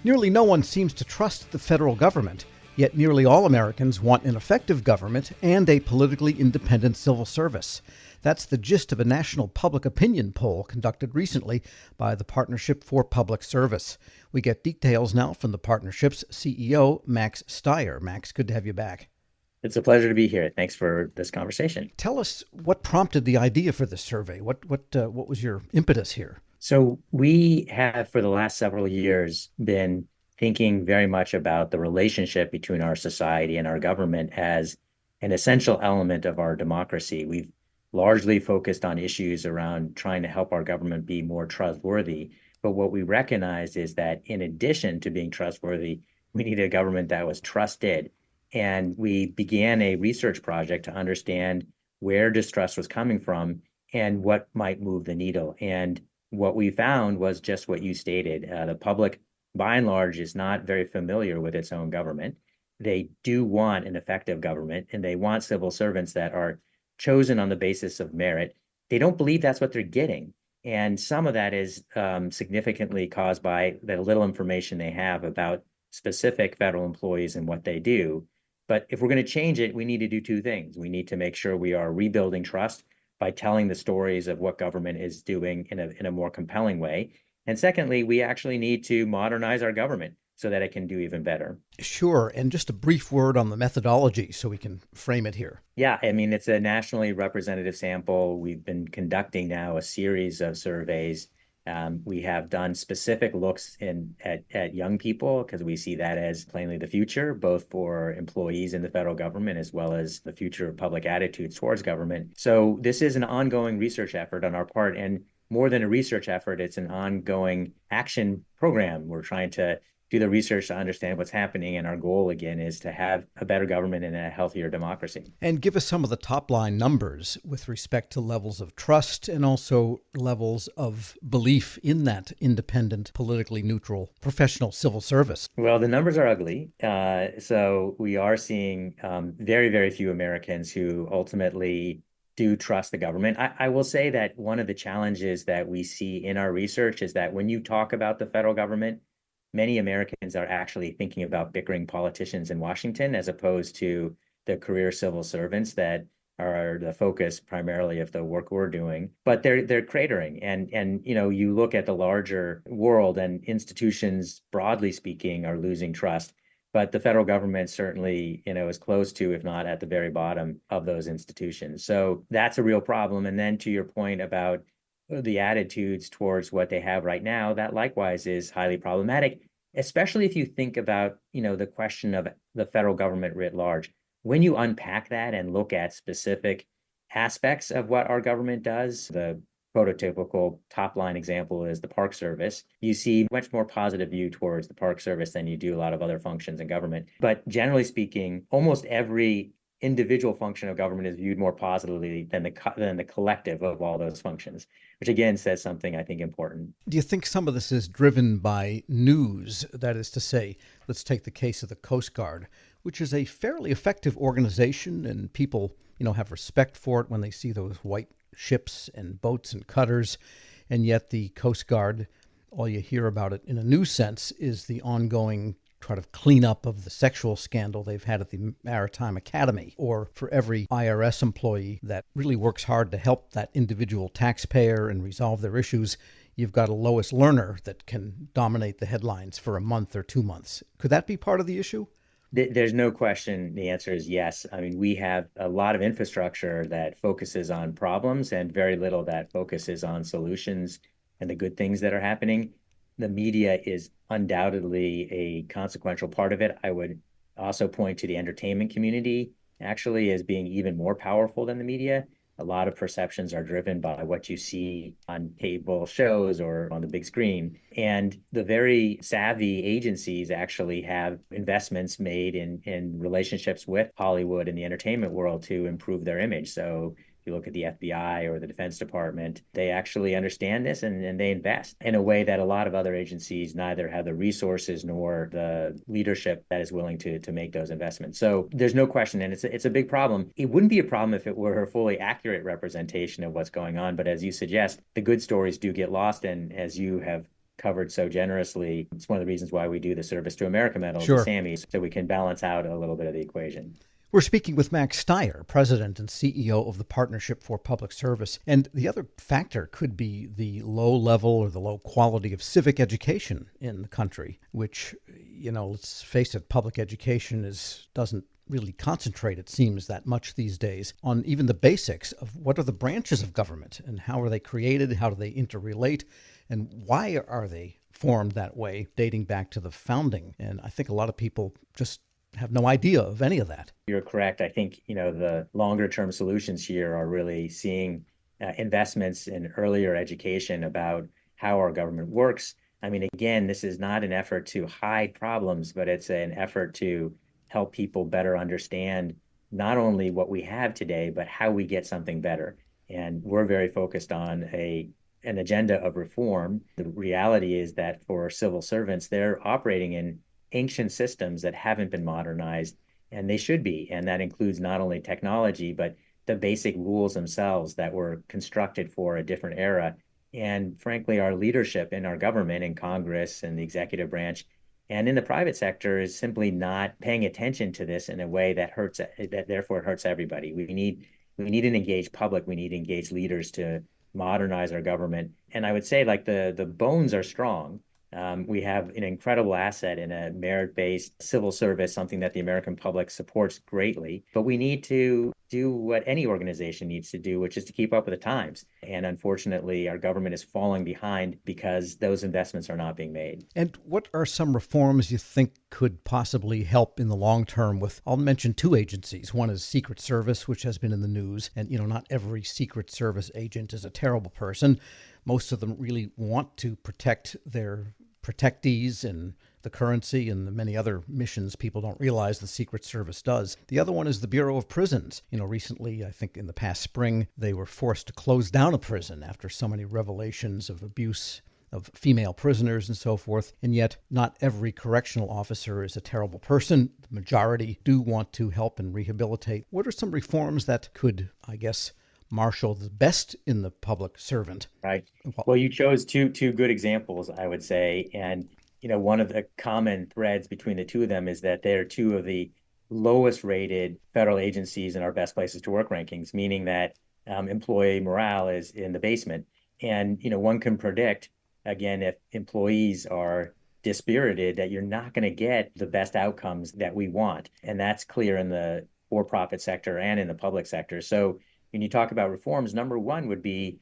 Nearly no one seems to trust the federal government, yet nearly all Americans want an effective government and a politically independent civil service. That's the gist of a national public opinion poll conducted recently by the Partnership for Public Service. We get details now from the partnership's CEO, Max Stier. Max, good to have you back. It's a pleasure to be here. Thanks for this conversation. Tell us what prompted the idea for this survey. What was your impetus here? So we have, for the last several years, been thinking very much about the relationship between our society and our government as an essential element of our democracy. We've largely focused on issues around trying to help our government be more trustworthy. But what we recognized is that in addition to being trustworthy, we needed a government that was trusted. And we began a research project to understand where distrust was coming from and what might move the needle. And what we found was just what you stated. The public, by and large, is not very familiar with its own government. They do want an effective government, and they want civil servants that are chosen on the basis of merit. They don't believe that's what they're getting. And some of that is significantly caused by the little information they have about specific federal employees and what they do. But if we're going to change it, we need to do two things. We need to make sure we are rebuilding trust by telling the stories of what government is doing in a more compelling way. And secondly, we actually need to modernize our government so that it can do even better. Sure. And just a brief word on the methodology so we can frame it here. Yeah, I mean, it's a nationally representative sample. We've been conducting now a series of surveys. We have done specific looks at young people because we see that as plainly the future, both for employees in the federal government as well as the future of public attitudes towards government. So this is an ongoing research effort on our part. And more than a research effort, it's an ongoing action program. We're trying to do the research to understand what's happening. And our goal, again, is to have a better government and a healthier democracy. And give us some of the top line numbers with respect to levels of trust and also levels of belief in that independent, politically neutral, professional civil service. Well, the numbers are ugly. So we are seeing very, very few Americans who ultimately do trust the government. I will say that one of the challenges that we see in our research is that when you talk about the federal government, many Americans are actually thinking about bickering politicians in Washington as opposed to the career civil servants that are the focus primarily of the work we're doing. But they're cratering. And you look at the larger world and institutions, broadly speaking, are losing trust. But the federal government certainly, is close to, if not at the very bottom of those institutions. So that's a real problem. And then to your point about the attitudes towards what they have right now, that likewise is highly problematic, especially if you think about, the question of the federal government writ large. When you unpack that and look at specific aspects of what our government does, the prototypical top line example is the Park Service. You see much more positive view towards the Park Service than you do a lot of other functions in government. But generally speaking, almost every individual function of government is viewed more positively than the collective of all those functions, which again says something I think important. Do you think some of this is driven by news? That is to say, let's take the case of the Coast Guard, which is a fairly effective organization, and people, have respect for it when they see those white ships and boats and cutters. And yet the Coast Guard, all you hear about it in a news sense is the ongoing try to clean up of the sexual scandal they've had at the Maritime Academy. Or for every IRS employee that really works hard to help that individual taxpayer and resolve their issues, you've got a Lois Lerner that can dominate the headlines for a month or 2 months. Could that be part of the issue? There's no question. The answer is yes. I mean, we have a lot of infrastructure that focuses on problems and very little that focuses on solutions and the good things that are happening. The media is undoubtedly a consequential part of it. I would also point to the entertainment community actually as being even more powerful than the media. A lot of perceptions are driven by what you see on cable shows or on the big screen. And the very savvy agencies actually have investments made in relationships with Hollywood and the entertainment world to improve their image. So you look at the FBI or the Defense Department, they actually understand this and they invest in a way that a lot of other agencies neither have the resources nor the leadership that is willing to make those investments. So there's no question, and it's a big problem. It wouldn't be a problem if it were a fully accurate representation of what's going on. But as you suggest, the good stories do get lost. And as you have covered so generously. It's one of the reasons why we do the Service to America medals, the Sure. SAMMys, so we can balance out a little bit of the equation. We're speaking with Max Stier, President and CEO of the Partnership for Public Service. And the other factor could be the low level or the low quality of civic education in the country, which, let's face it, public education doesn't really concentrate, it seems, that much these days on even the basics of what are the branches of government and how are they created, how do they interrelate, and why are they formed that way, dating back to the founding. And I think a lot of people just have no idea of any of that. You're correct. I think, the longer term solutions here are really seeing investments in earlier education about how our government works. I mean, again, this is not an effort to hide problems, but it's an effort to help people better understand not only what we have today, but how we get something better. And we're very focused on an agenda of reform. The reality is that for civil servants, they're operating in ancient systems that haven't been modernized, and they should be. And that includes not only technology, but the basic rules themselves that were constructed for a different era. And frankly, our leadership in our government, in Congress and the executive branch, and in the private sector is simply not paying attention to this in a way that hurts, that therefore it hurts everybody. We need an engaged public. We need engaged leaders to modernize our government. And I would say like the bones are strong. We have an incredible asset in a merit-based civil service, something that the American public supports greatly. But we need to do what any organization needs to do, which is to keep up with the times. And unfortunately, our government is falling behind because those investments are not being made. And what are some reforms you think could possibly help in the long term with, I'll mention two agencies. One is Secret Service, which has been in the news. And, not every Secret Service agent is a terrible person. Most of them really want to protect their protectees and the currency and the many other missions people don't realize the Secret Service does. The other one is the Bureau of Prisons. Recently, I think in the past spring, they were forced to close down a prison after so many revelations of abuse of female prisoners and so forth. And yet, not every correctional officer is a terrible person. The majority do want to help and rehabilitate. What are some reforms that could, I guess, marshal the best in the public servant? Right. Well, you chose two good examples, I would say. And, one of the common threads between the two of them is that they're two of the lowest rated federal agencies in our best places to work rankings, meaning that employee morale is in the basement. And, one can predict, again, if employees are dispirited, that you're not going to get the best outcomes that we want. And that's clear in the for-profit sector and in the public sector. So when you talk about reforms, number one would be,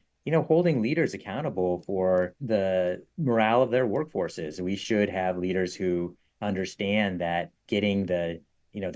holding leaders accountable for the morale of their workforces. We should have leaders who understand that getting the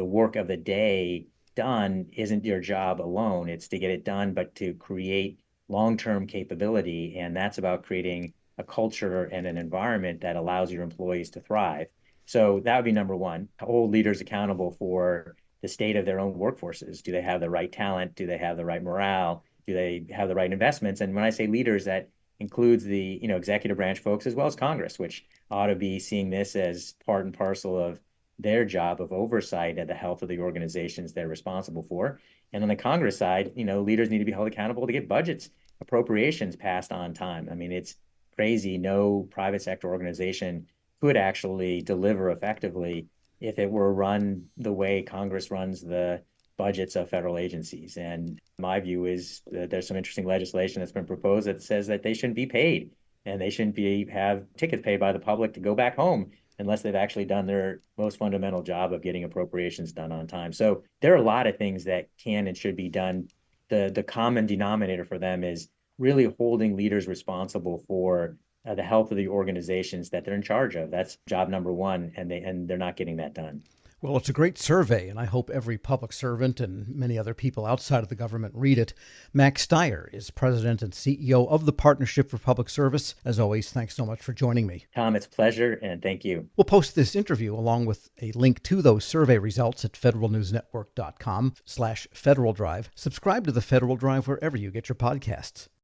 work of the day done isn't your job alone. It's to get it done, but to create long-term capability. And that's about creating a culture and an environment that allows your employees to thrive. So that would be number one, hold leaders accountable for the state of their own workforces. Do they have the right talent? Do they have the right morale? Do they have the right investments? And when I say leaders, that includes the executive branch folks as well as Congress, which ought to be seeing this as part and parcel of their job of oversight of the health of the organizations they're responsible for. And on the Congress side, leaders need to be held accountable to get budgets, appropriations passed on time. I mean, it's crazy. No private sector organization could actually deliver effectively if it were run the way Congress runs the budgets of federal agencies. And my view is that there's some interesting legislation that's been proposed that says that they shouldn't be paid and they shouldn't have tickets paid by the public to go back home unless they've actually done their most fundamental job of getting appropriations done on time. So there are a lot of things that can and should be done. The common denominator for them is really holding leaders responsible for the health of the organizations that they're in charge of. That's job number one, and they're not getting that done. Well, it's a great survey, and I hope every public servant and many other people outside of the government read it. Max Stier is President and CEO of the Partnership for Public Service. As always, thanks so much for joining me. Tom, it's a pleasure, and thank you. We'll post this interview along with a link to those survey results at federalnewsnetwork.com/Federal Drive. Subscribe to the Federal Drive wherever you get your podcasts.